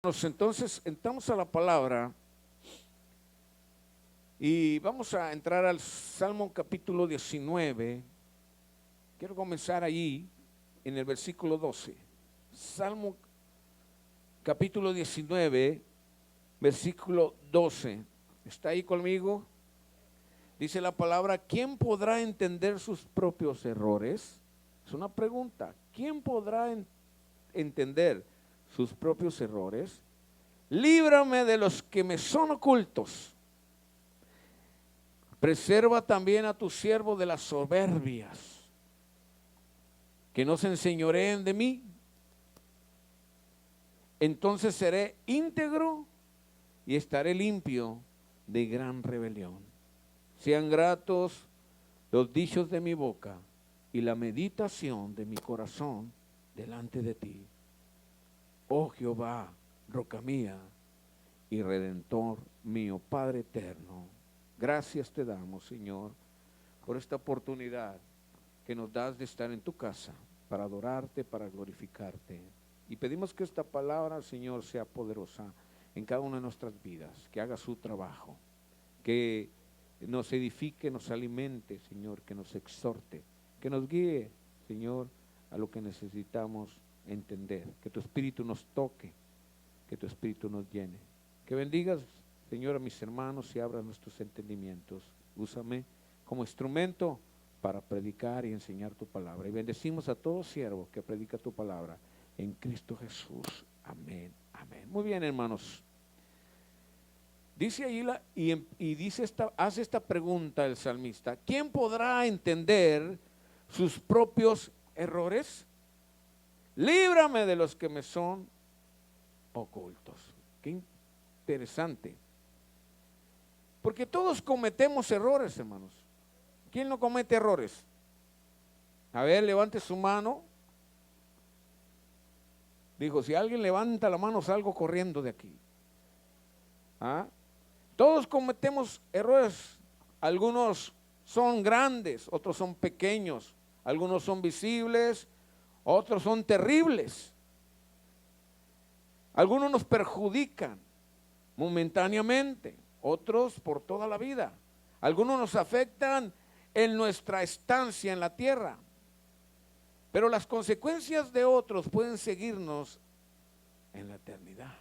Entonces entramos a la palabra y vamos a entrar al Salmo capítulo 19. Quiero comenzar allí en el versículo 12. Salmo capítulo 19, versículo 12. ¿Está ahí conmigo? Dice la palabra: ¿quién podrá entender sus propios errores? Es una pregunta. ¿Quién podrá entender sus propios errores? Líbrame de los que me son ocultos. Preserva también a tu siervo de las soberbias, que no se enseñoreen de mí. Entonces seré íntegro y estaré limpio de gran rebelión. Sean gratos los dichos de mi boca y la meditación de mi corazón delante de ti, oh Jehová, roca mía y redentor mío, Padre eterno. Gracias te damos, Señor, por esta oportunidad que nos das de estar en tu casa para adorarte, para glorificarte. Y pedimos que esta palabra, Señor, sea poderosa en cada una de nuestras vidas, que haga su trabajo, que nos edifique, nos alimente, Señor, que nos exhorte, que nos guíe, Señor, a lo que necesitamos entender, que tu Espíritu nos toque, que tu Espíritu nos llene. Que bendigas, Señor, a mis hermanos y abra nuestros entendimientos. Úsame como instrumento para predicar y enseñar tu palabra. Y bendecimos a todo siervo que predica tu palabra en Cristo Jesús. Amén, amén. Muy bien, hermanos. Dice ahí hace esta pregunta el salmista: ¿quién podrá entender sus propios errores? Líbrame de los que me son ocultos. Qué interesante. Porque todos cometemos errores, hermanos. ¿Quién no comete errores? A ver, levante su mano. Dijo, si alguien levanta la mano, salgo corriendo de aquí. ¿Ah? Todos cometemos errores. Algunos son grandes, otros son pequeños. Algunos son visibles, otros son terribles. Algunos nos perjudican momentáneamente, otros por toda la vida. Algunos nos afectan en nuestra estancia en la tierra, pero las consecuencias de otros pueden seguirnos en la eternidad.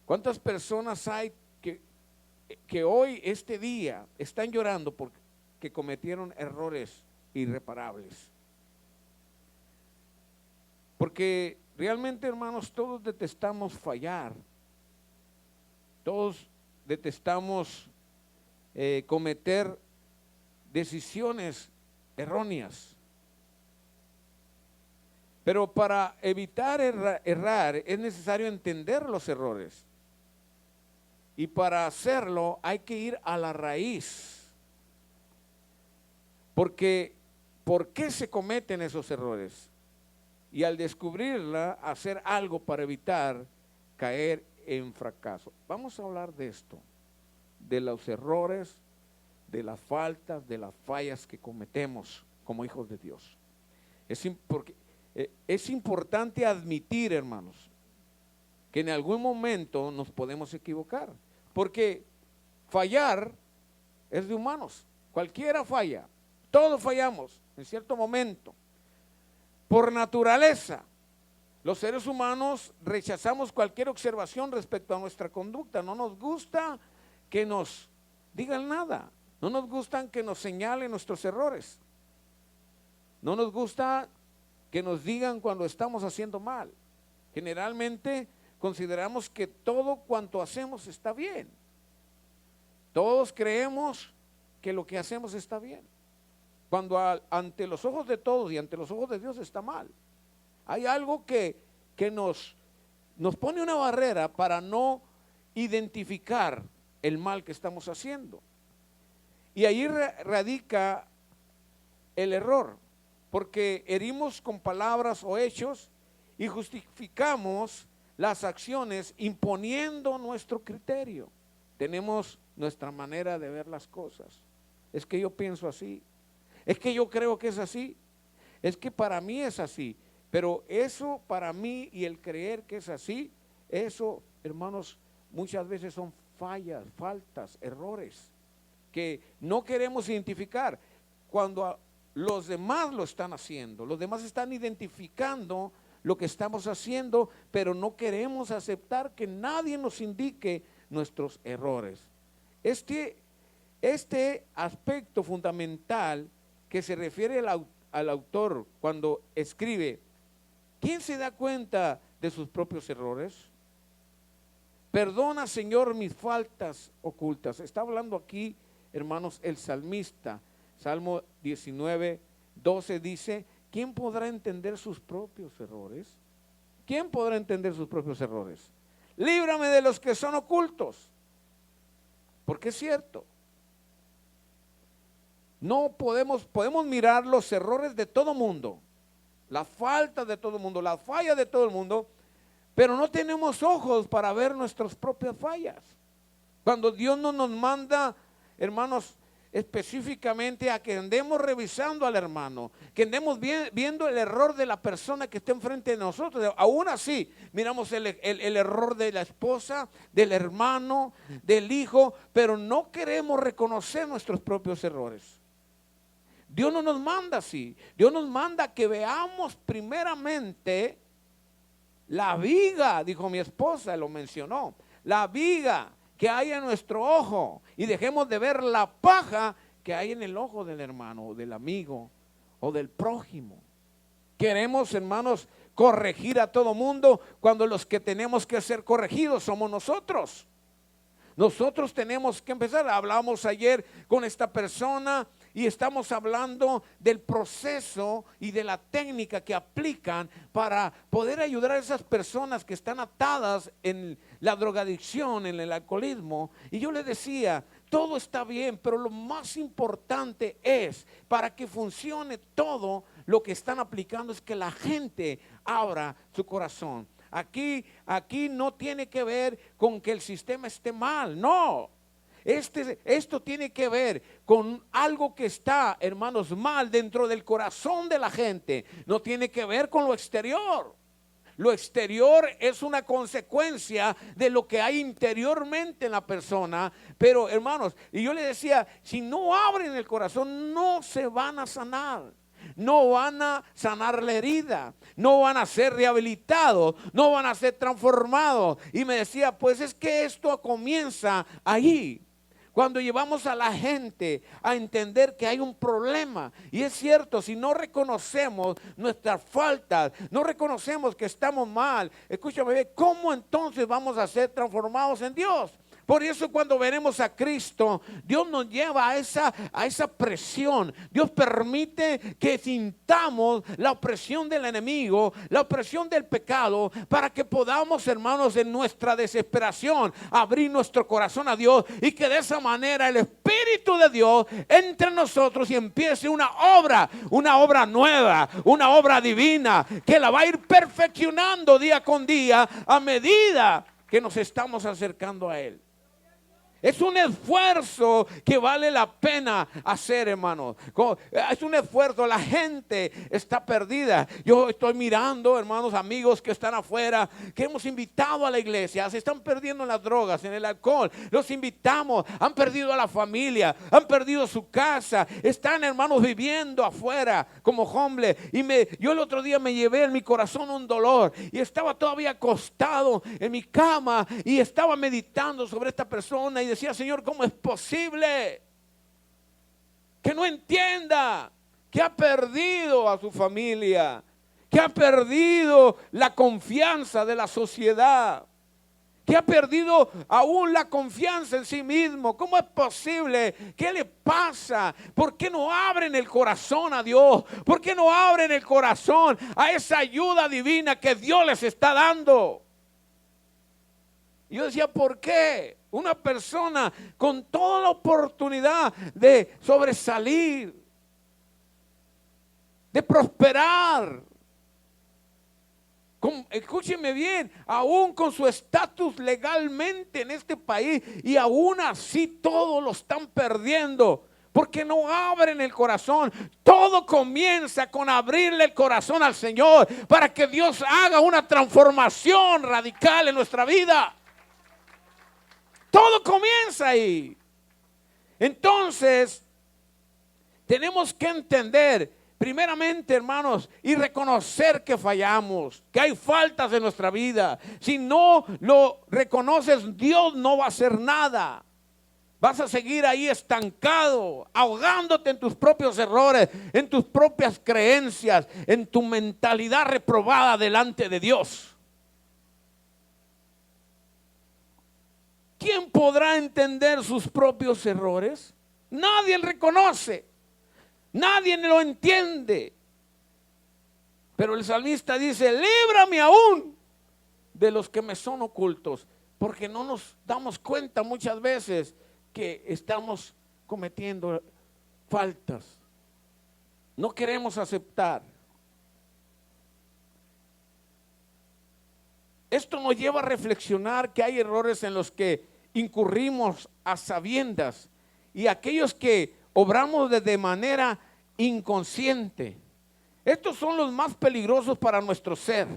¿Cuántas personas hay que hoy, este día, están llorando porque cometieron errores irreparables? Porque realmente, hermanos, todos detestamos fallar. Todos detestamos cometer decisiones erróneas. Pero para evitar errar es necesario entender los errores. Y para hacerlo hay que ir a la raíz. Porque, ¿por qué se cometen esos errores? Y al descubrirla, hacer algo para evitar caer en fracaso. Vamos a hablar de esto, de los errores, de las faltas, de las fallas que cometemos como hijos de Dios. Es importante admitir, hermanos, que en algún momento nos podemos equivocar, porque fallar es de humanos. Cualquiera falla, todos fallamos en cierto momento. Por naturaleza, los seres humanos rechazamos cualquier observación respecto a nuestra conducta. No nos gusta que nos digan nada. No nos gustan que nos señalen nuestros errores. No nos gusta que nos digan cuando estamos haciendo mal. Generalmente consideramos que todo cuanto hacemos está bien. Todos creemos que lo que hacemos está bien, cuando ante los ojos de todos y ante los ojos de Dios está mal. Hay algo que nos pone una barrera para no identificar el mal que estamos haciendo. Y ahí radica el error, porque herimos con palabras o hechos y justificamos las acciones imponiendo nuestro criterio. Tenemos nuestra manera de ver las cosas. Es que yo pienso así, es que yo creo que es así, es que para mí es así. Pero eso para mí y el creer que es así, eso, hermanos, muchas veces son fallas, faltas, errores que no queremos identificar. Cuando los demás lo están haciendo, los demás están identificando lo que estamos haciendo, pero no queremos aceptar que nadie nos indique nuestros errores. Este aspecto fundamental que se refiere al autor cuando escribe, ¿quién se da cuenta de sus propios errores? Perdona, Señor, mis faltas ocultas. Está hablando aquí, hermanos, el salmista. Salmo 19, 12 dice, ¿quién podrá entender sus propios errores? ¿Quién podrá entender sus propios errores? Líbrame de los que son ocultos. Porque es cierto. No podemos mirar los errores de todo mundo, la falta de todo mundo, la falla de todo el mundo, pero no tenemos ojos para ver nuestras propias fallas. Cuando Dios no nos manda, hermanos, específicamente a que andemos revisando al hermano, que andemos viendo el error de la persona que está enfrente de nosotros. Aún así, miramos el error de la esposa, del hermano, del hijo, pero no queremos reconocer nuestros propios errores. Dios no nos manda así. Dios nos manda que veamos primeramente la viga, dijo mi esposa, lo mencionó, la viga que hay en nuestro ojo, y dejemos de ver la paja que hay en el ojo del hermano, o del amigo, o del prójimo. Queremos, hermanos, corregir a todo mundo, cuando los que tenemos que ser corregidos somos nosotros. Nosotros tenemos que empezar. Hablamos ayer con esta persona y estamos hablando del proceso y de la técnica que aplican para poder ayudar a esas personas que están atadas en la drogadicción, en el alcoholismo. Y yo le decía, todo está bien, pero lo más importante es, para que funcione todo lo que están aplicando, es que la gente abra su corazón. Aquí no tiene que ver con que el sistema esté mal, no. Esto tiene que ver con algo que está, hermanos, mal dentro del corazón de la gente. No tiene que ver con lo exterior. Lo exterior es una consecuencia de lo que hay interiormente en la persona. Pero, hermanos, y yo le decía, si no abren el corazón, no se van a sanar. No van a sanar la herida, no van a ser rehabilitados, no van a ser transformados. Y me decía, pues es que esto comienza ahí. Cuando llevamos a la gente a entender que hay un problema. Y es cierto, si no reconocemos nuestras faltas, no reconocemos que estamos mal, escúchame, ¿cómo entonces vamos a ser transformados en Dios? Por eso cuando veremos a Cristo, Dios nos lleva a esa presión. Dios permite que sintamos la opresión del enemigo, la opresión del pecado, para que podamos, hermanos, en nuestra desesperación, abrir nuestro corazón a Dios, y que de esa manera el Espíritu de Dios entre en nosotros y empiece una obra nueva, una obra divina, que la va a ir perfeccionando día con día a medida que nos estamos acercando a Él. Es un esfuerzo que vale la pena hacer, hermanos. Es un esfuerzo, la gente está perdida. Yo estoy mirando, hermanos, amigos que están afuera, que hemos invitado a la iglesia, se están perdiendo en las drogas, en el alcohol. Los invitamos, han perdido a la familia, han perdido su casa, están, hermanos, viviendo afuera como homeless. Y yo el otro día me llevé en mi corazón un dolor, y estaba todavía acostado en mi cama y estaba meditando sobre esta persona y decía, Señor, ¿cómo es posible que no entienda que ha perdido a su familia, que ha perdido la confianza de la sociedad, que ha perdido aún la confianza en sí mismo? ¿Cómo es posible? ¿Qué le pasa? ¿Por qué no abren el corazón a Dios? ¿Por qué no abren el corazón a esa ayuda divina que Dios les está dando? Y yo decía, ¿por qué? Una persona con toda la oportunidad de sobresalir, de prosperar, escúcheme bien, aún con su estatus legalmente en este país, y aún así todos lo están perdiendo porque no abren el corazón. Todo comienza con abrirle el corazón al Señor para que Dios haga una transformación radical en nuestra vida. Todo comienza ahí. Entonces, tenemos que entender, primeramente, hermanos, y reconocer que fallamos, que hay faltas en nuestra vida. Si no lo reconoces, Dios no va a hacer nada. Vas a seguir ahí estancado, ahogándote en tus propios errores, en tus propias creencias, en tu mentalidad reprobada delante de Dios. ¿Quién podrá entender sus propios errores? Nadie lo reconoce, nadie lo entiende. Pero el salmista dice: líbrame aún de los que me son ocultos, porque no nos damos cuenta muchas veces que estamos cometiendo faltas. No queremos aceptar. Esto nos lleva a reflexionar que hay errores en los que incurrimos a sabiendas y aquellos que obramos de manera inconsciente. Estos son los más peligrosos para nuestro ser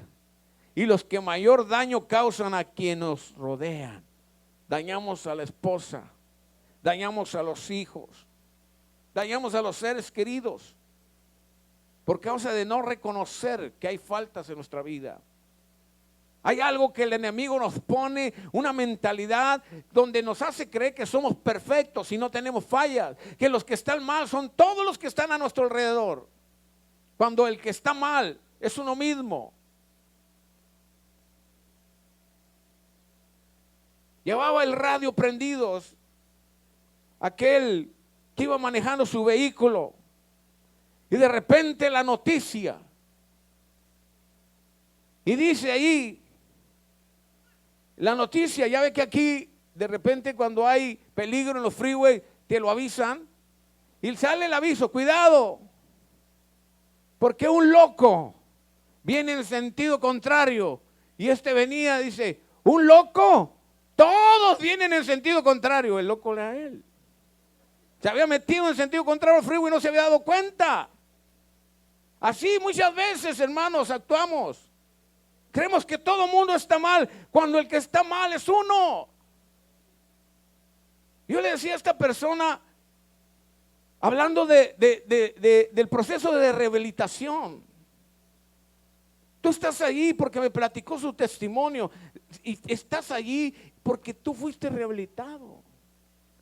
y los que mayor daño causan a quienes nos rodean. Dañamos a la esposa, dañamos a los hijos, dañamos a los seres queridos por causa de no reconocer que hay faltas en nuestra vida. Hay algo que el enemigo nos pone, una mentalidad donde nos hace creer que somos perfectos y no tenemos fallas, que los que están mal son todos los que están a nuestro alrededor, cuando el que está mal es uno mismo. Llevaba el radio prendido aquel que iba manejando su vehículo y de repente la noticia, y dice ahí la noticia, ya ve que aquí de repente cuando hay peligro en los freeways te lo avisan y sale el aviso: cuidado, porque un loco viene en sentido contrario. Y este venía, dice: ¿un loco? Todos vienen en sentido contrario. El loco era él. Se había metido en sentido contrario al freeway y no se había dado cuenta. Así muchas veces, hermanos, actuamos. Creemos que todo el mundo está mal, cuando el que está mal es uno. Yo le decía a esta persona, hablando del proceso de rehabilitación: tú estás allí porque me platicó su testimonio, y estás allí porque tú fuiste rehabilitado,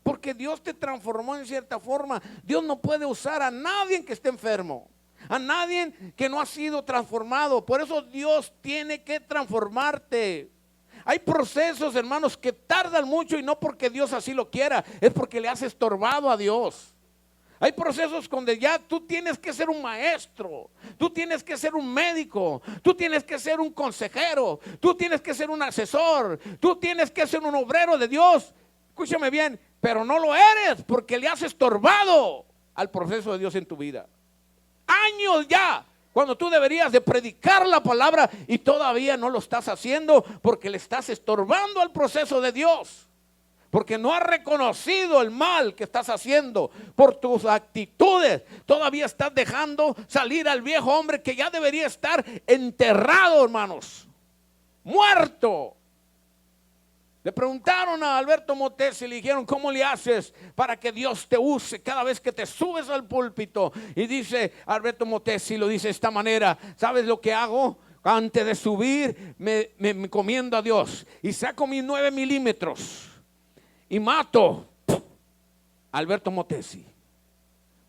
porque Dios te transformó en cierta forma. Dios no puede usar a nadie que esté enfermo, a nadie que no ha sido transformado. Por eso Dios tiene que transformarte. Hay procesos, hermanos, que tardan mucho, y no porque Dios así lo quiera, es porque le has estorbado a Dios. Hay procesos donde ya tú tienes que ser un maestro, tú tienes que ser un médico, tú tienes que ser un consejero, tú tienes que ser un asesor, tú tienes que ser un obrero de Dios. Escúchame bien, pero no lo eres porque le has estorbado al proceso de Dios en tu vida. Años ya, cuando tú deberías de predicar la palabra y todavía no lo estás haciendo porque le estás estorbando al proceso de Dios. Porque no has reconocido el mal que estás haciendo por tus actitudes. Todavía estás dejando salir al viejo hombre que ya debería estar enterrado, hermanos, muerto. Le preguntaron a Alberto Motesi y le dijeron: ¿cómo le haces para que Dios te use cada vez que te subes al púlpito? Y dice Alberto Motesi, lo dice de esta manera: ¿sabes lo que hago? Antes de subir me encomiendo a Dios y saco mis 9 milímetros y mato a Alberto Motesi,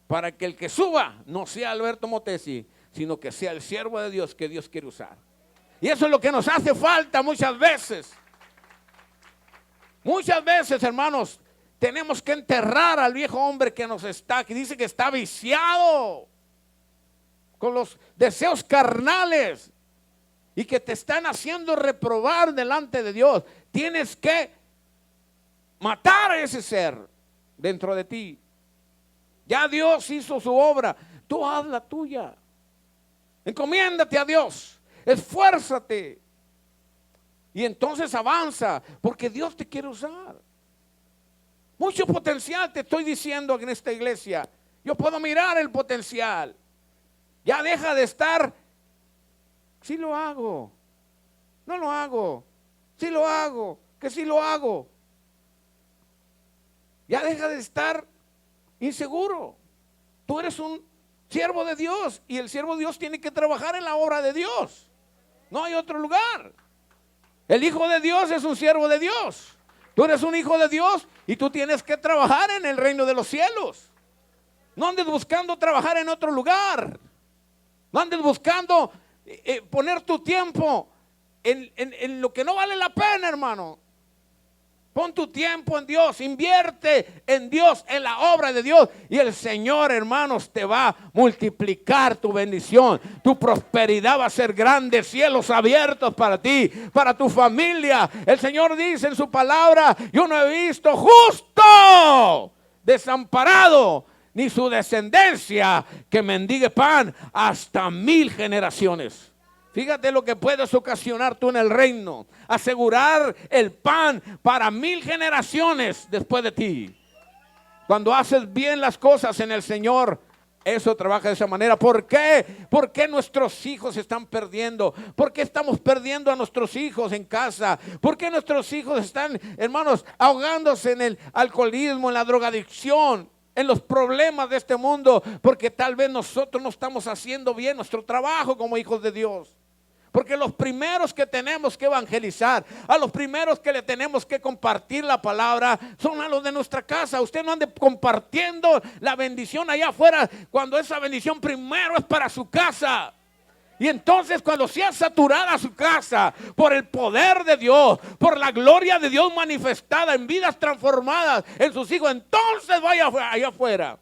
para que el que suba no sea Alberto Motesi, sino que sea el siervo de Dios que Dios quiere usar. Y eso es lo que nos hace falta muchas veces. Muchas veces, hermanos, tenemos que enterrar al viejo hombre que dice que está viciado con los deseos carnales y que te están haciendo reprobar delante de Dios. Tienes que matar a ese ser dentro de ti. Ya Dios hizo su obra, tú haz la tuya. Encomiéndate a Dios, esfuérzate. Y entonces avanza, porque Dios te quiere usar. Mucho potencial te estoy diciendo en esta iglesia. Yo puedo mirar el potencial. Ya deja de estar, sí lo hago, no lo hago, sí lo hago, que sí lo hago. Ya deja de estar inseguro. Tú eres un siervo de Dios y el siervo de Dios tiene que trabajar en la obra de Dios. No hay otro lugar. El hijo de Dios es un siervo de Dios. Tú eres un hijo de Dios y tú tienes que trabajar en el reino de los cielos. No andes buscando trabajar en otro lugar. No andes buscando poner tu tiempo en lo que no vale la pena, hermano. Pon tu tiempo en Dios, invierte en Dios, en la obra de Dios. Y el Señor, hermanos, te va a multiplicar tu bendición. Tu prosperidad va a ser grande, cielos abiertos para ti, para tu familia. El Señor dice en su palabra, yo no he visto justo desamparado, ni su descendencia que mendigue pan hasta 1000 generaciones. Fíjate lo que puedes ocasionar tú en el reino. Asegurar el pan para 1000 generaciones después de ti. Cuando haces bien las cosas en el Señor, eso trabaja de esa manera. ¿Por qué? ¿Por qué nuestros hijos se están perdiendo? ¿Por qué estamos perdiendo a nuestros hijos en casa? ¿Por qué nuestros hijos están, hermanos, ahogándose en el alcoholismo, en la drogadicción, en los problemas de este mundo? Porque tal vez nosotros no estamos haciendo bien nuestro trabajo como hijos de Dios. Porque los primeros que tenemos que evangelizar, a los primeros que le tenemos que compartir la palabra, son a los de nuestra casa. Usted no ande compartiendo la bendición allá afuera, cuando esa bendición primero es para su casa. Y entonces cuando sea saturada su casa por el poder de Dios, por la gloria de Dios manifestada en vidas transformadas en sus hijos, entonces vaya allá afuera.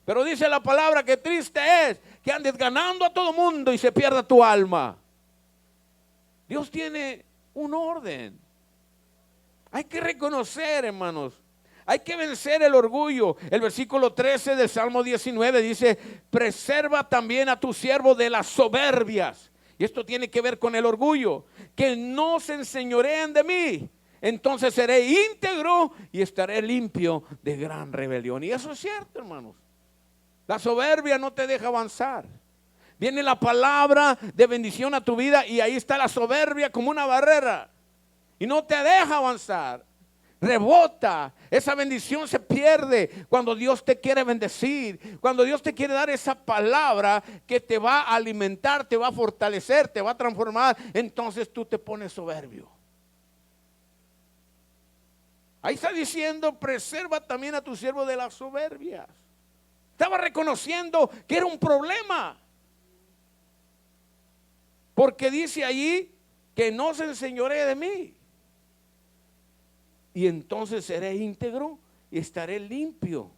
Pero dice la palabra que triste es que andes ganando a todo mundo y se pierda tu alma. Dios tiene un orden. Hay que reconocer, hermanos. Hay que vencer el orgullo. El versículo 13 del Salmo 19 dice, preserva también a tu siervo de las soberbias. Y esto tiene que ver con el orgullo. Que no se enseñoreen de mí. Entonces seré íntegro y estaré limpio de gran rebelión. Y eso es cierto, hermanos. La soberbia no te deja avanzar. Viene la palabra de bendición a tu vida y ahí está la soberbia como una barrera. Y no te deja avanzar. Rebota. Esa bendición se pierde cuando Dios te quiere bendecir. Cuando Dios te quiere dar esa palabra que te va a alimentar, te va a fortalecer, te va a transformar. Entonces tú te pones soberbio. Ahí está diciendo, preserva también a tu siervo de las soberbias. Estaba reconociendo que era un problema. Porque dice allí que no se enseñoree de mí. Y entonces seré íntegro y estaré limpio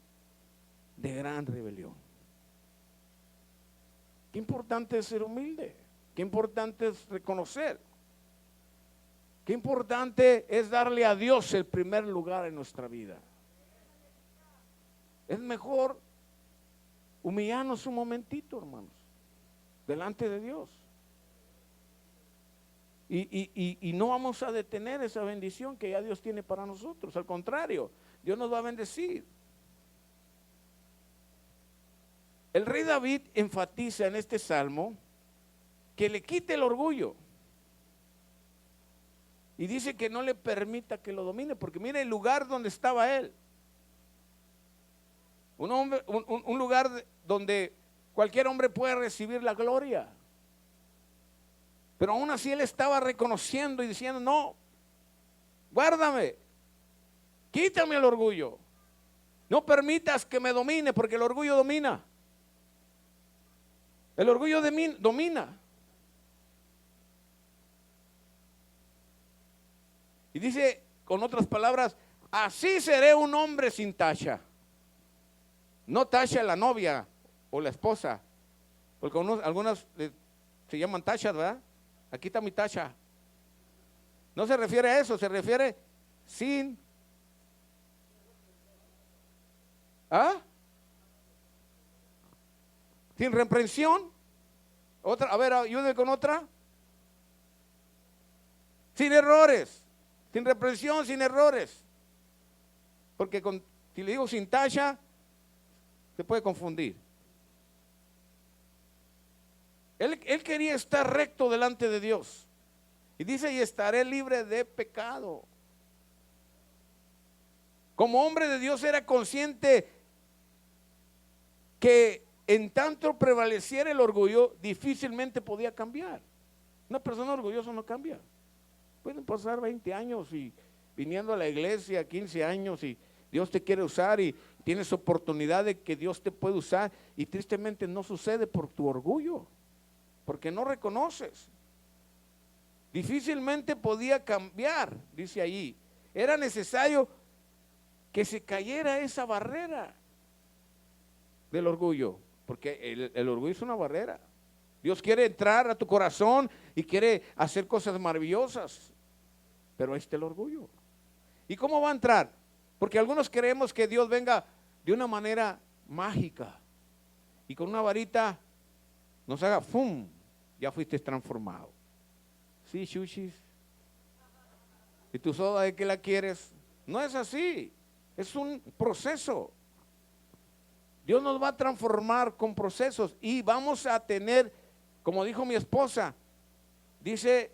de gran rebelión. Qué importante es ser humilde. Qué importante es reconocer. Qué importante es darle a Dios el primer lugar en nuestra vida. Es mejor humillarnos un momentito, hermanos, delante de Dios. Y no vamos a detener esa bendición que ya Dios tiene para nosotros. Al contrario, Dios nos va a bendecir. El rey David enfatiza en este salmo que le quite el orgullo. Y dice que no le permita que lo domine, porque mire el lugar donde estaba él. Un lugar donde cualquier hombre puede recibir la gloria. Pero aún así él estaba reconociendo y diciendo, no, guárdame, quítame el orgullo. No permitas que me domine, porque el orgullo domina. El orgullo domina. Y dice, con otras palabras, así seré un hombre sin tacha. No tacha la novia o la esposa, porque algunas se llaman tachas, ¿verdad? Aquí está mi tacha. No se refiere a eso, se refiere sin. ¿Ah? Sin reprensión. Otra, a ver, ayúdeme con otra. Sin errores. Sin reprensión, sin errores. Porque si le digo sin tacha, se puede confundir. Él quería estar recto delante de Dios. Y dice, y estaré libre de pecado. Como hombre de Dios era consciente que en tanto prevaleciera el orgullo, difícilmente podía cambiar. Una persona orgullosa no cambia. Pueden pasar 20 años y viniendo a la iglesia, 15 años, y Dios te quiere usar y tienes oportunidad de que Dios te puede usar, y tristemente no sucede por tu orgullo, porque no reconoces. Difícilmente podía cambiar, dice allí. Era necesario que se cayera esa barrera del orgullo, porque el orgullo es una barrera. Dios quiere entrar a tu corazón y quiere hacer cosas maravillosas, pero ahí está el orgullo. ¿Y cómo va a entrar? Porque algunos creemos que Dios venga de una manera mágica y con una varita nos haga ¡fum! Ya fuiste transformado. Sí, chuchis. ¿Y tu soda de qué la quieres? No es así. Es un proceso. Dios nos va a transformar con procesos y vamos a tener, como dijo mi esposa, dice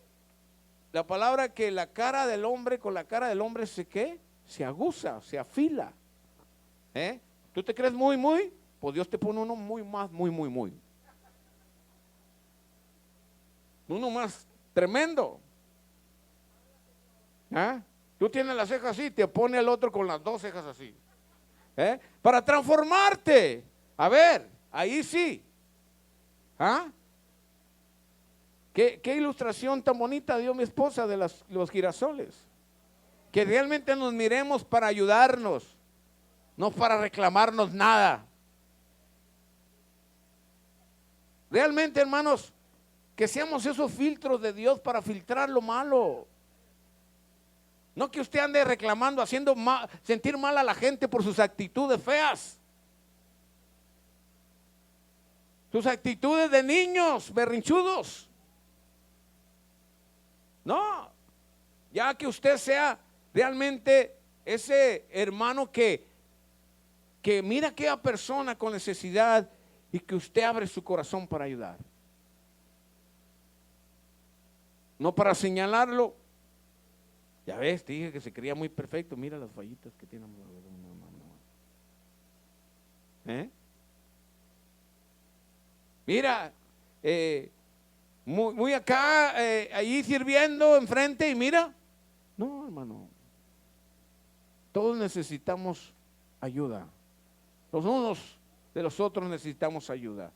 la palabra que la cara del hombre con la cara del hombre se aguza, se afila. ¿Tú te crees muy? Pues Dios te pone uno muy más, muy. Uno más tremendo. Tú tienes las cejas así, te pone el otro con las dos cejas así. Para transformarte. A ver, ahí sí. ¿Qué ilustración tan bonita dio mi esposa de los girasoles? Que realmente nos miremos para ayudarnos, no para reclamarnos nada. Realmente, hermanos, que seamos esos filtros de Dios para filtrar lo malo. No que usted ande reclamando, haciendo sentir mal a la gente por sus actitudes feas. Sus actitudes de niños berrinchudos. No, ya que usted sea realmente ese hermano que mira a aquella persona con necesidad y que usted abre su corazón para ayudar. No para señalarlo. Ya ves, te dije que se creía muy perfecto. Mira las fallitas que tiene. Mira, muy acá, allí sirviendo enfrente y mira. No, hermano. Todos necesitamos ayuda. Los unos de los otros necesitamos ayuda.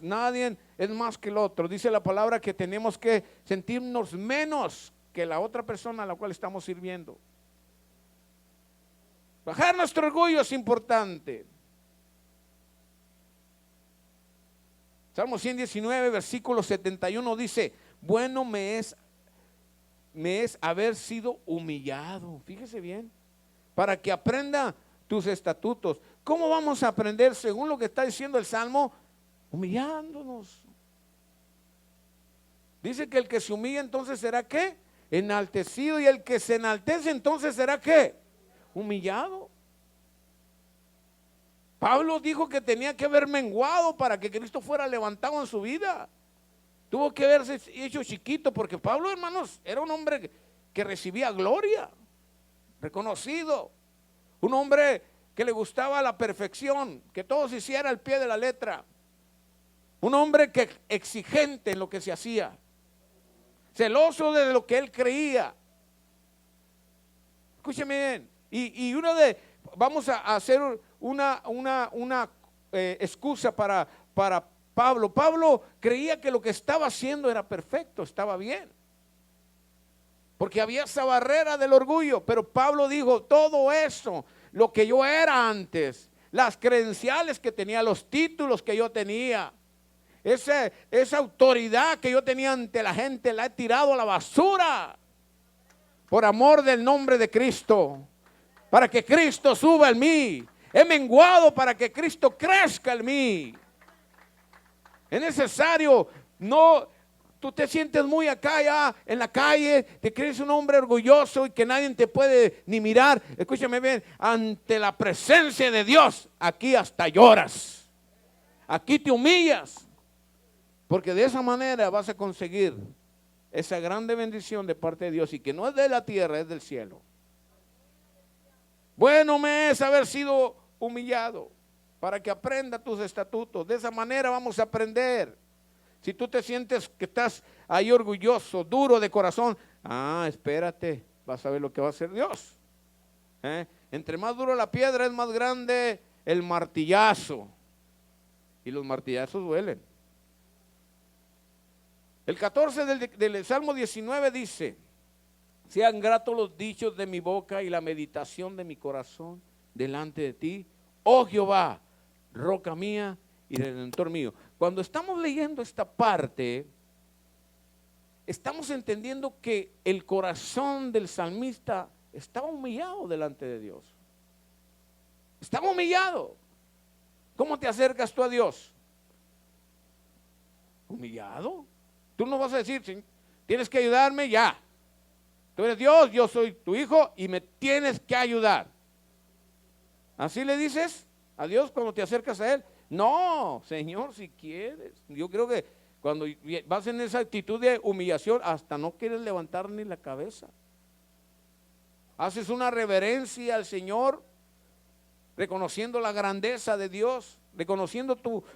Nadie es más que el otro. Dice la palabra que tenemos que sentirnos menos que la otra persona a la cual estamos sirviendo. Bajar nuestro orgullo es importante. Salmo 119, versículo 71 dice, bueno me es haber sido humillado. Fíjese bien, para que aprenda tus estatutos. ¿Cómo vamos a aprender según lo que está diciendo el Salmo? Humillándonos. Dice que el que se humilla entonces será ¿qué? Enaltecido, y el que se enaltece entonces será ¿qué? Humillado. Pablo dijo que tenía que haber menguado para que Cristo fuera levantado en su vida. Tuvo que haberse hecho chiquito, porque Pablo, hermanos, era un hombre que recibía gloria, reconocido, un hombre que le gustaba la perfección, que todo se hiciera al pie de la letra, un hombre que exigente en lo que se hacía, celoso de lo que él creía. Escúcheme bien, vamos a hacer una excusa para Pablo. Pablo creía que lo que estaba haciendo era perfecto, estaba bien, porque había esa barrera del orgullo. Pero Pablo dijo, todo eso, lo que yo era antes, las credenciales que tenía, los títulos que yo tenía, esa autoridad que yo tenía ante la gente, la he tirado a la basura por amor del nombre de Cristo, para que Cristo suba en mí. He menguado para que Cristo crezca en mí. Es necesario tú te sientes muy acá ya en la calle, te crees un hombre orgulloso y que nadie te puede ni mirar. Escúchame bien, ante la presencia de Dios, aquí hasta lloras. Aquí te humillas. Porque de esa manera vas a conseguir esa grande bendición de parte de Dios, y que no es de la tierra, es del cielo. Bueno me es haber sido humillado para que aprenda tus estatutos. De esa manera vamos a aprender. Si tú te sientes que estás ahí orgulloso, duro de corazón, espérate, vas a ver lo que va a hacer Dios. Entre más duro la piedra, es más grande el martillazo. Y los martillazos duelen. El 14 del Salmo 19 dice: sean gratos los dichos de mi boca y la meditación de mi corazón delante de ti, oh Jehová, roca mía y redentor mío. Cuando estamos leyendo esta parte, estamos entendiendo que el corazón del salmista estaba humillado delante de Dios. Estaba humillado. ¿Cómo te acercas tú a Dios? Humillado. Tú no vas a decir, tienes que ayudarme ya. Tú eres Dios, yo soy tu hijo y me tienes que ayudar. ¿Así le dices a Dios cuando te acercas a Él? No, Señor, si quieres. Yo creo que cuando vas en esa actitud de humillación, hasta no quieres levantar ni la cabeza. Haces una reverencia al Señor, reconociendo la grandeza de Dios, reconociendo tu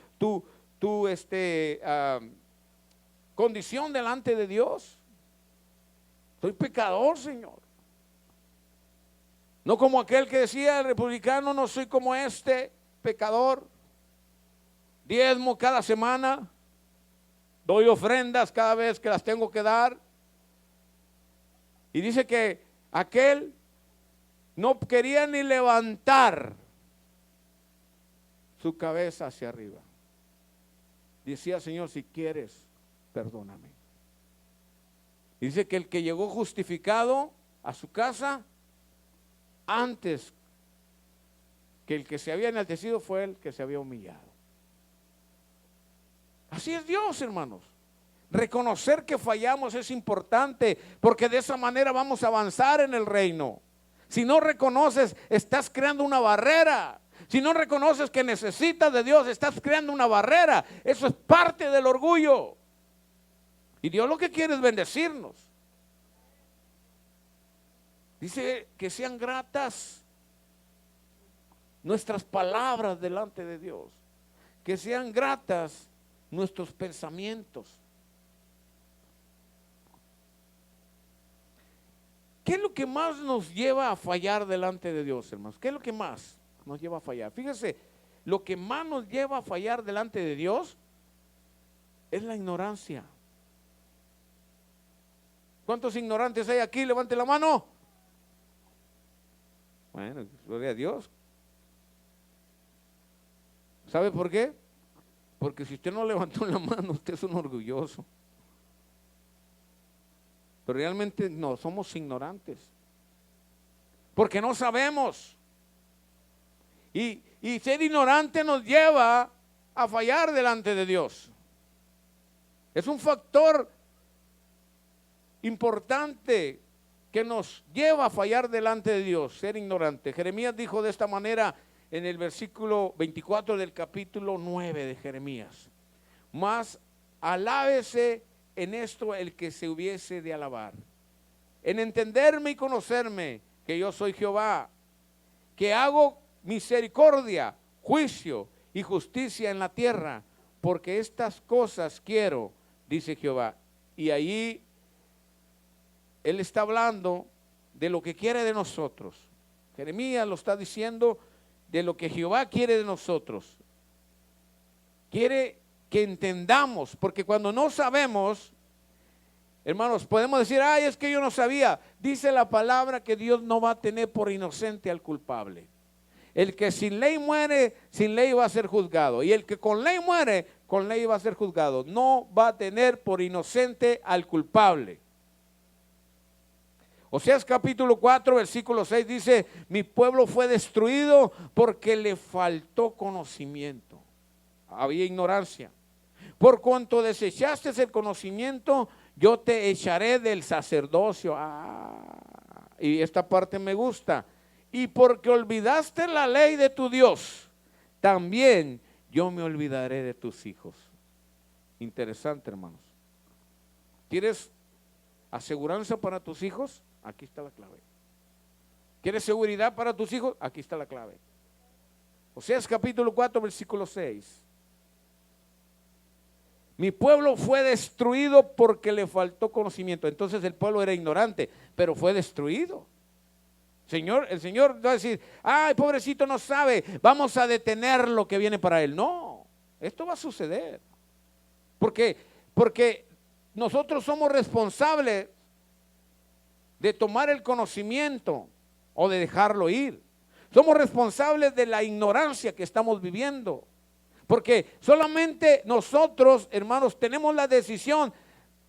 condición delante de Dios. Soy pecador, Señor. No como aquel que decía el republicano, no soy como este pecador. Diezmo cada semana, doy ofrendas cada vez que las tengo que dar. Y dice que aquel no quería ni levantar su cabeza hacia arriba. Decía, Señor, si quieres, perdóname. Dice que el que llegó justificado a su casa antes que el que se había enaltecido fue el que se había humillado. Así es Dios, hermanos. Reconocer que fallamos es importante, porque de esa manera vamos a avanzar en el reino. Si no reconoces, estás creando una barrera. Si no reconoces que necesitas de Dios, estás creando una barrera. Eso es parte del orgullo. Y Dios lo que quiere es bendecirnos. Dice que sean gratas nuestras palabras delante de Dios. Que sean gratas nuestros pensamientos. ¿Qué es lo que más nos lleva a fallar delante de Dios, hermanos? ¿Qué es lo que más nos lleva a fallar? Fíjese, lo que más nos lleva a fallar delante de Dios es la ignorancia. ¿Cuántos ignorantes hay aquí? Levante la mano. Bueno, gloria a Dios. ¿Sabe por qué? Porque si usted no levantó la mano, usted es un orgulloso. Pero realmente no, somos ignorantes. Porque no sabemos. Y ser ignorante nos lleva a fallar delante de Dios. Es un factor importante que nos lleva a fallar delante de Dios, ser ignorante. Jeremías dijo de esta manera en el versículo 24 del capítulo 9 de Jeremías: mas alábese en esto el que se hubiese de alabar, en entenderme y conocerme que yo soy Jehová, que hago misericordia, juicio y justicia en la tierra, porque estas cosas quiero, dice Jehová. Y ahí Él está hablando de lo que quiere de nosotros. Jeremías lo está diciendo de lo que Jehová quiere de nosotros. Quiere que entendamos, porque cuando no sabemos, hermanos, podemos decir, ay, es que yo no sabía. Dice la palabra que Dios no va a tener por inocente al culpable. El que sin ley muere, sin ley va a ser juzgado. Y el que con ley muere, con ley va a ser juzgado. No va a tener por inocente al culpable. Oseas capítulo 4, versículo 6 dice: mi pueblo fue destruido porque le faltó conocimiento. Había ignorancia. Por cuanto desechaste el conocimiento, yo te echaré del sacerdocio. Y esta parte me gusta. Y porque olvidaste la ley de tu Dios, también yo me olvidaré de tus hijos. Interesante, hermanos. ¿Quieres aseguranza para tus hijos? Aquí está la clave. ¿Quieres seguridad para tus hijos? Aquí está la clave. Oseas capítulo 4, versículo 6. Mi pueblo fue destruido porque le faltó conocimiento. Entonces el pueblo era ignorante, pero fue destruido. El Señor va a decir, ay, pobrecito no sabe, vamos a detener lo que viene para él. No, esto va a suceder. Porque nosotros somos responsables de tomar el conocimiento o de dejarlo ir. Somos responsables de la ignorancia que estamos viviendo. Porque solamente nosotros, hermanos, tenemos la decisión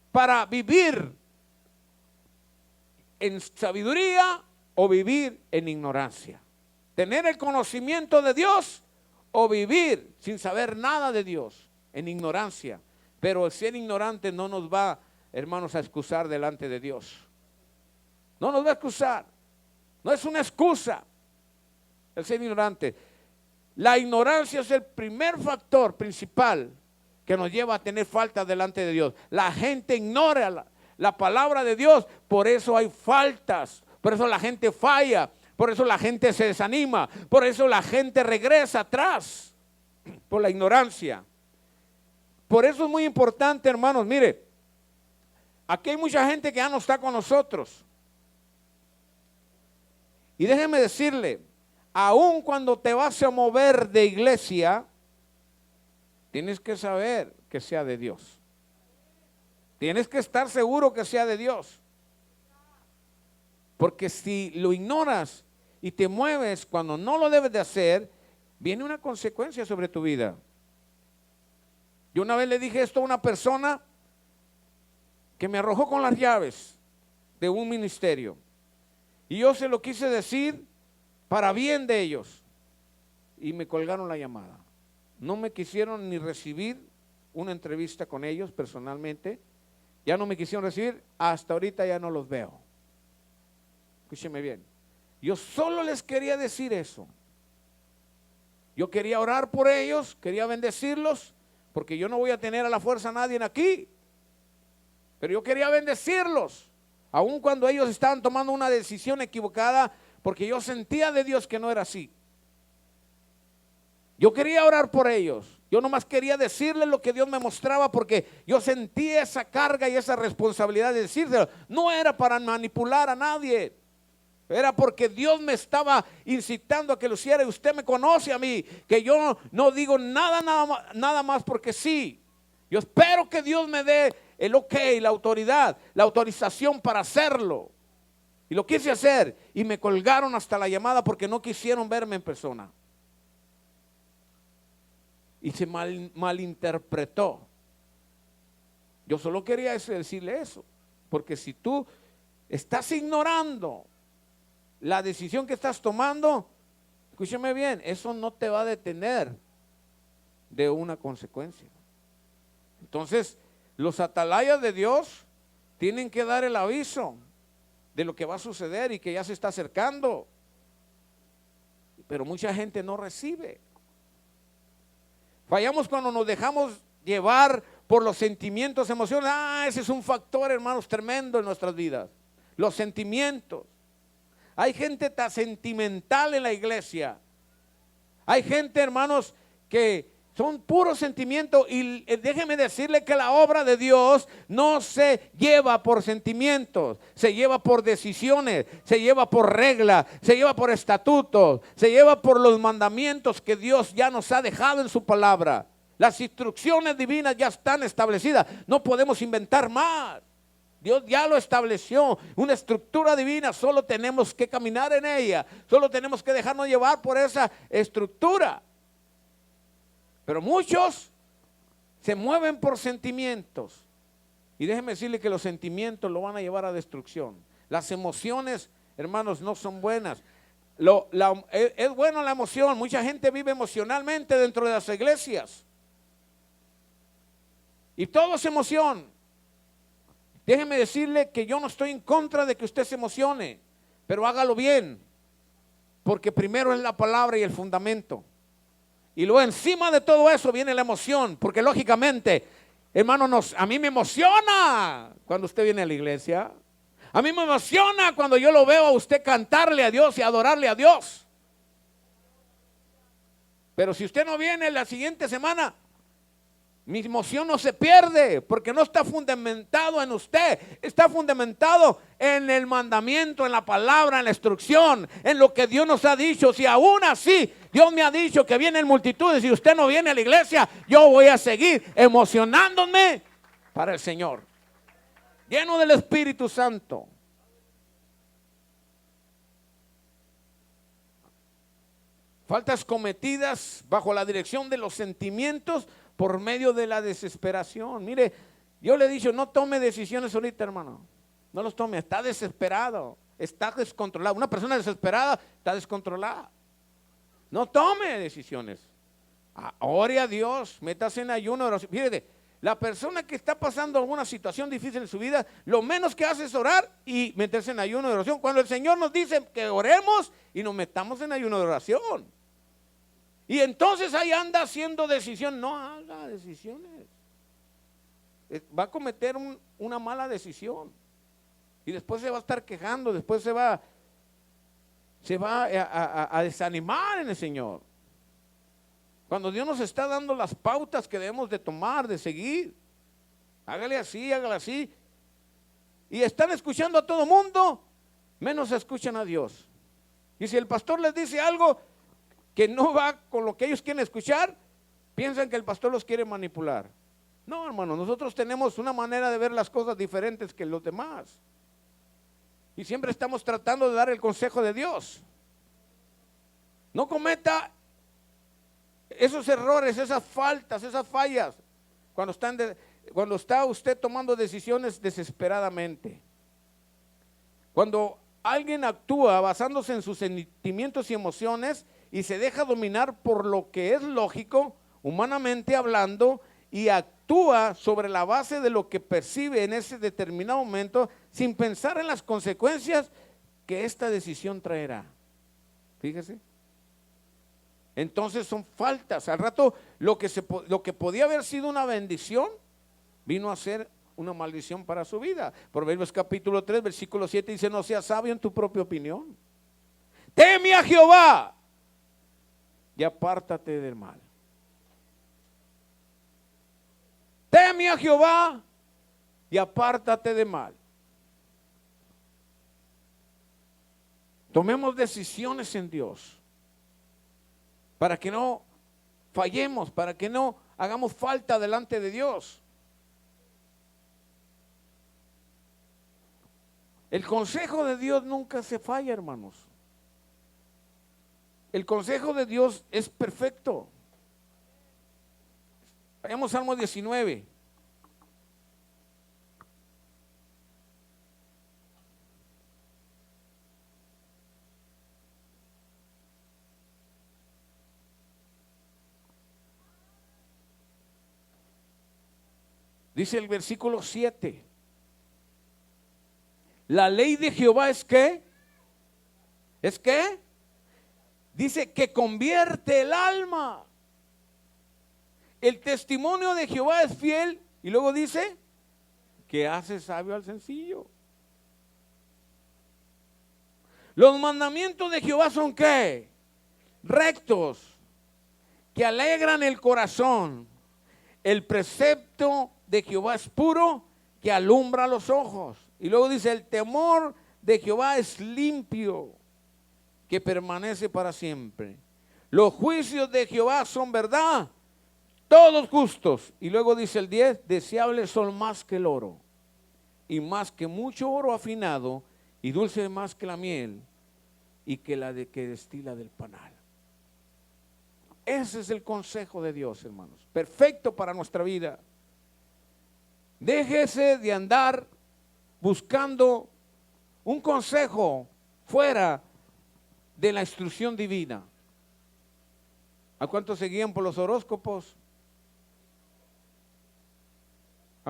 para vivir en sabiduría o vivir en ignorancia. Tener el conocimiento de Dios o vivir sin saber nada de Dios, en ignorancia. Pero el ser ignorante no nos va, hermanos, a excusar delante de Dios. No nos va a excusar. No es una excusa el ser ignorante. La ignorancia es el primer factor principal que nos lleva a tener falta delante de Dios. La gente ignora la palabra de Dios, por eso hay faltas, por eso la gente falla, por eso la gente se desanima, por eso la gente regresa atrás, por la ignorancia. Por eso es muy importante, hermanos, mire, aquí hay mucha gente que ya no está con nosotros. Y déjeme decirle, aun cuando te vas a mover de iglesia, tienes que saber que sea de Dios. Tienes que estar seguro que sea de Dios. Porque si lo ignoras y te mueves cuando no lo debes de hacer, viene una consecuencia sobre tu vida. Yo una vez le dije esto a una persona que me arrojó con las llaves de un ministerio. Y yo se lo quise decir para bien de ellos. Y me colgaron la llamada. No me quisieron ni recibir una entrevista con ellos personalmente. Ya no me quisieron recibir. Hasta ahorita ya no los veo. Escúcheme bien. Yo solo les quería decir eso. Yo quería orar por ellos, quería bendecirlos, porque yo no voy a tener a la fuerza a nadie aquí. Pero yo quería bendecirlos, aun cuando ellos estaban tomando una decisión equivocada, porque yo sentía de Dios que no era así. Yo quería orar por ellos. Yo nomás quería decirles lo que Dios me mostraba, porque yo sentía esa carga y esa responsabilidad de decírselo. No era para manipular a nadie. Era porque Dios me estaba incitando a que lo hiciera. Y usted me conoce a mí, que yo no digo nada más porque sí. Yo espero que Dios me dé el ok, la autoridad, la autorización para hacerlo. Y lo quise hacer y me colgaron hasta la llamada porque no quisieron verme en persona. Y se malinterpretó. Yo solo quería decirle eso, porque si tú estás ignorando la decisión que estás tomando, escúchame bien, eso no te va a detener de una consecuencia. Entonces, los atalayas de Dios tienen que dar el aviso de lo que va a suceder y que ya se está acercando. Pero mucha gente no recibe. Fallamos cuando nos dejamos llevar por los sentimientos, emociones. Ese es un factor, hermanos, tremendo en nuestras vidas. Los sentimientos. Hay gente tan sentimental en la iglesia. Hay gente, hermanos, que son puros sentimientos. Y déjeme decirle que la obra de Dios no se lleva por sentimientos. Se lleva por decisiones, se lleva por reglas, se lleva por estatutos, se lleva por los mandamientos que Dios ya nos ha dejado en su palabra. Las instrucciones divinas ya están establecidas. No podemos inventar más. Dios ya lo estableció, una estructura divina, solo tenemos que caminar en ella, solo tenemos que dejarnos llevar por esa estructura. Pero muchos se mueven por sentimientos, y déjenme decirle que los sentimientos lo van a llevar a destrucción. Las emociones, hermanos, no son buenas. Es buena la emoción, mucha gente vive emocionalmente dentro de las iglesias. Y todo es emoción. Déjeme decirle que yo no estoy en contra de que usted se emocione, pero hágalo bien, porque primero es la palabra y el fundamento. Y luego encima de todo eso viene la emoción, porque lógicamente, hermano, a mí me emociona cuando usted viene a la iglesia. A mí me emociona cuando yo lo veo a usted cantarle a Dios y adorarle a Dios. Pero si usted no viene la siguiente semana, mi emoción no se pierde, porque no está fundamentado en usted, está fundamentado en el mandamiento, en la palabra, en la instrucción, en lo que Dios nos ha dicho. Si aún así Dios me ha dicho que vienen multitudes y usted no viene a la iglesia, yo voy a seguir emocionándome para el Señor, lleno del Espíritu Santo. Faltas cometidas bajo la dirección de los sentimientos por medio de la desesperación. Mire, yo le he dicho, no tome decisiones ahorita, hermano. No los tome, está desesperado, está descontrolado. Una persona desesperada está descontrolada. No tome decisiones. Ore a Dios, métase en ayuno. Fíjate, la persona que está pasando alguna situación difícil en su vida, lo menos que hace es orar y meterse en ayuno de oración. Cuando el Señor nos dice que oremos y nos metamos en ayuno de oración. Y entonces ahí anda haciendo decisiones. No haga decisiones. Va a cometer una mala decisión. Y después se va a estar quejando, después se va a desanimar en el Señor. Cuando Dios nos está dando las pautas que debemos de tomar, de seguir. Hágale así, hágale así. Y están escuchando a todo mundo, menos escuchan a Dios. Y si el pastor les dice algo que no va con lo que ellos quieren escuchar, piensan que el pastor los quiere manipular. No, hermano, nosotros tenemos una manera de ver las cosas diferentes que los demás. Y siempre estamos tratando de dar el consejo de Dios. No cometa esos errores, esas faltas, esas fallas, cuando está usted tomando decisiones desesperadamente. Cuando alguien actúa basándose en sus sentimientos y emociones y se deja dominar por lo que es lógico, humanamente hablando, y actúa sobre la base de lo que percibe en ese determinado momento, sin pensar en las consecuencias que esta decisión traerá. Fíjese. Entonces son faltas. Al rato lo que podía haber sido una bendición vino a ser una maldición para su vida. Proverbios capítulo 3, versículo 7 dice: no seas sabio en tu propia opinión. Teme a Jehová y apártate del mal. Teme a Jehová y apártate del mal. Tomemos decisiones en Dios para que no fallemos, para que no hagamos falta delante de Dios. El consejo de Dios nunca se falla, hermanos. El consejo de Dios es perfecto. Vayamos Salmo 19. Dice el versículo 7. La ley de Jehová es ¿qué? ¿Es qué? Dice que convierte el alma. El testimonio de Jehová es fiel. Y luego dice que hace sabio al sencillo. Los mandamientos de Jehová son ¿qué? Rectos, que alegran el corazón. El precepto de Jehová es puro, que alumbra los ojos. Y luego dice: el temor de Jehová es limpio, que permanece para siempre. Los juicios de Jehová son verdad, todos justos. Y luego dice el 10: deseables son más que el oro, y más que mucho oro afinado, y dulce más que la miel, y que la de que destila del panal. Ese es el consejo de Dios, hermanos, perfecto para nuestra vida. Déjese de andar buscando un consejo fuera de la instrucción divina. ¿A cuántos se guían por los horóscopos?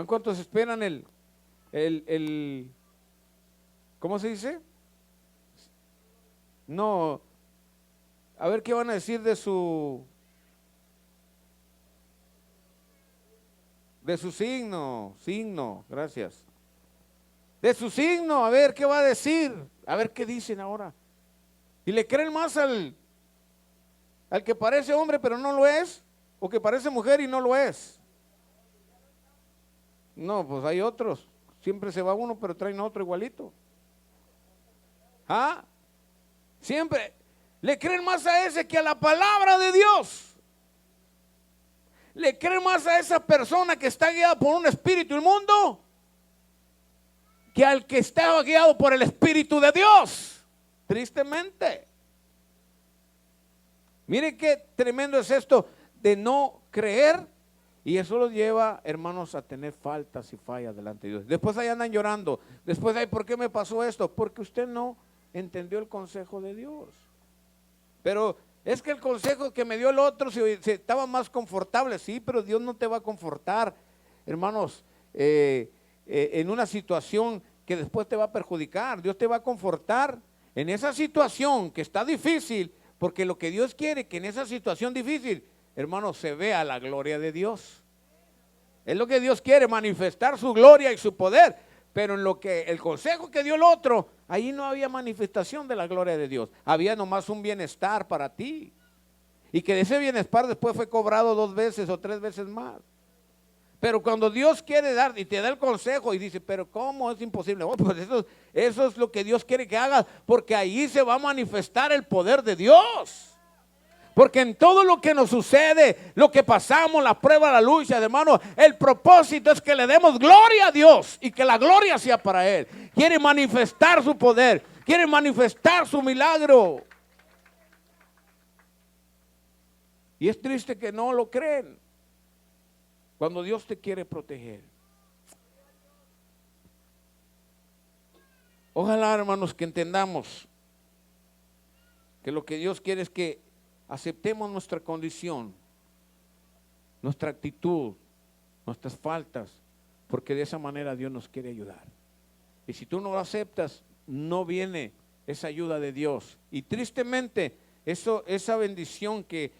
¿Cuántos esperan el ¿cómo se dice? No, a ver qué van a decir de su signo, gracias. De su signo, a ver qué va a decir, a ver qué dicen ahora. Y le creen más al que parece hombre pero no lo es, o que parece mujer y no lo es. No, pues hay otros, siempre se va uno pero traen otro igualito. ¿Ah? Siempre le creen más a ese que a la palabra de Dios. Le creen más a esa persona que está guiada por un espíritu inmundo que al que está guiado por el Espíritu de Dios. Tristemente. Mire qué tremendo es esto de no creer. Y eso los lleva, hermanos, a tener faltas y fallas delante de Dios. Después ahí andan llorando. Después ahí, ¿por qué me pasó esto? Porque usted no entendió el consejo de Dios. Pero es que el consejo que me dio el otro se estaba más confortable. Sí, pero Dios no te va a confortar, hermanos, en una situación que después te va a perjudicar. Dios te va a confortar en esa situación que está difícil, porque lo que Dios quiere que en esa situación difícil, hermanos, se vea la gloria de Dios. Es lo que Dios quiere, manifestar su gloria y su poder. Pero en lo que el consejo que dio el otro, ahí no había manifestación de la gloria de Dios. Había nomás un bienestar para ti. Y que de ese bienestar después fue cobrado 2 veces o 3 veces más. Pero cuando Dios quiere dar y te da el consejo y dice, pero ¿cómo es imposible? Bueno, pues eso es lo que Dios quiere que hagas, porque ahí se va a manifestar el poder de Dios. Porque en todo lo que nos sucede, lo que pasamos, la prueba, la lucha, hermano, el propósito es que le demos gloria a Dios y que la gloria sea para Él. Quiere manifestar su poder, quiere manifestar su milagro. Y es triste que no lo creen cuando Dios te quiere proteger. Ojalá, hermanos, que entendamos que lo que Dios quiere es que aceptemos nuestra condición, nuestra actitud, nuestras faltas, porque de esa manera Dios nos quiere ayudar. Y si tú no lo aceptas, no viene esa ayuda de Dios. Y tristemente, esa bendición que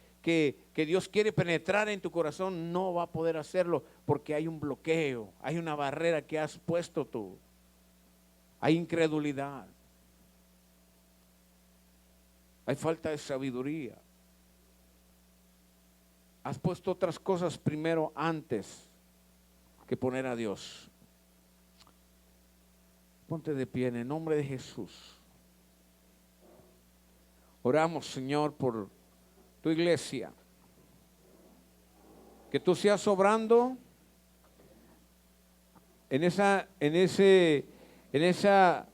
Dios quiere penetrar en tu corazón, no va a poder hacerlo, porque hay un bloqueo, hay una barrera que has puesto tú. Hay incredulidad. Hay falta de sabiduría. Has puesto otras cosas primero antes que poner a Dios. Ponte de pie en el nombre de Jesús. Oramos, Señor, por tu iglesia. Que tú seas obrando en esa necesidad,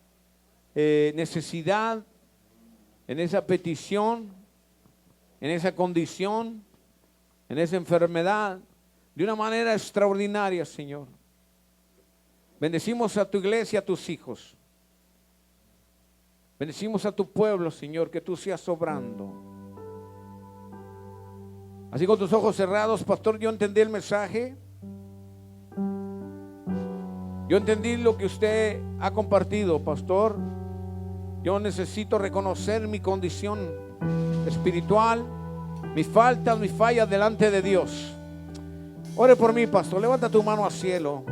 en esa petición, en esa condición, en esa enfermedad, de una manera extraordinaria, Señor. Bendecimos a tu iglesia, a tus hijos. Bendecimos a tu pueblo, Señor, que tú seas obrando. Así con tus ojos cerrados, pastor, yo entendí el mensaje. Yo entendí lo que usted ha compartido, pastor. Yo necesito reconocer mi condición espiritual, mis faltas, mis fallas delante de Dios. Ore por mí, pastor. Levanta tu mano al cielo.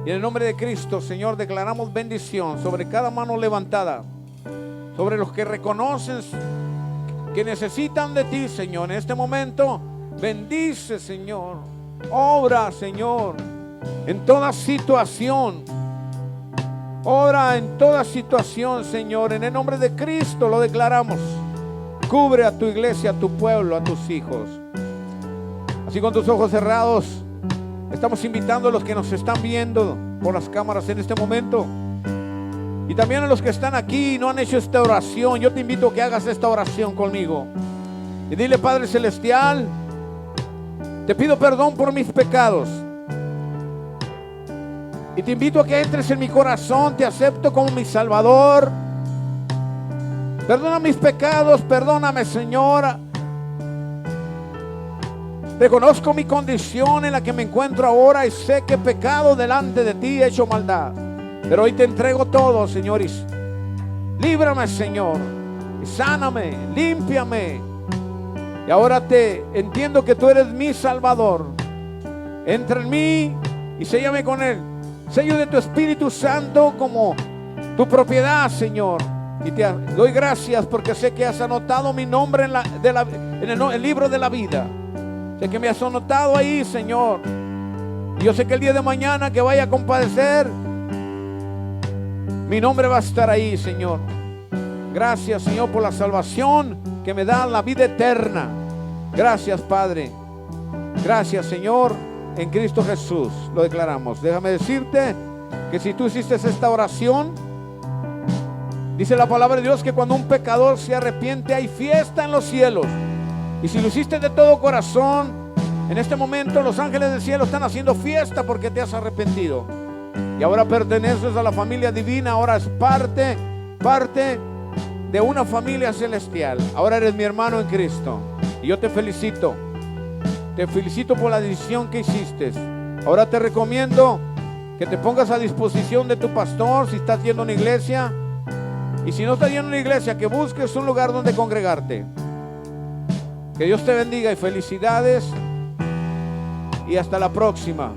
Y en el nombre de Cristo, Señor, declaramos bendición sobre cada mano levantada, sobre los que reconocen que necesitan de ti, Señor. En este momento, bendice, Señor. Obra, Señor, en toda situación. Ora en toda situación, Señor. En el nombre de Cristo lo declaramos. Cubre a tu iglesia, a tu pueblo, a tus hijos. Así con tus ojos cerrados, estamos invitando a los que nos están viendo por las cámaras en este momento, y también a los que están aquí y no han hecho esta oración. Yo te invito a que hagas esta oración conmigo y dile: Padre Celestial, te pido perdón por mis pecados y te invito a que entres en mi corazón. Te acepto como mi Salvador. Perdona mis pecados, perdóname, Señor. Reconozco mi condición en la que me encuentro ahora y sé que he pecado delante de ti, he hecho maldad. Pero hoy te entrego todo, Señor. Y líbrame, Señor. Y sáname, límpiame. Y ahora te entiendo que tú eres mi Salvador. Entra en mí y séllame con el sello de tu Espíritu Santo como tu propiedad, Señor. Y te doy gracias porque sé que has anotado mi nombre en el libro de la vida. Sé que me has anotado ahí, Señor. Y yo sé que el día de mañana que vaya a compadecer, mi nombre va a estar ahí, Señor. Gracias, Señor, por la salvación que me da la vida eterna. Gracias, Padre. Gracias, Señor, en Cristo Jesús. Lo declaramos. Déjame decirte que si tú hiciste esta oración, dice la palabra de Dios que cuando un pecador se arrepiente hay fiesta en los cielos. Y si lo hiciste de todo corazón, en este momento los ángeles del cielo están haciendo fiesta porque te has arrepentido. Y ahora perteneces a la familia divina, ahora es parte de una familia celestial. Ahora eres mi hermano en Cristo. Y yo te felicito. Te felicito por la decisión que hiciste. Ahora te recomiendo que te pongas a disposición de tu pastor si estás yendo a una iglesia. Y si no estás yendo a una iglesia, que busques un lugar donde congregarte. Que Dios te bendiga y felicidades. Y hasta la próxima.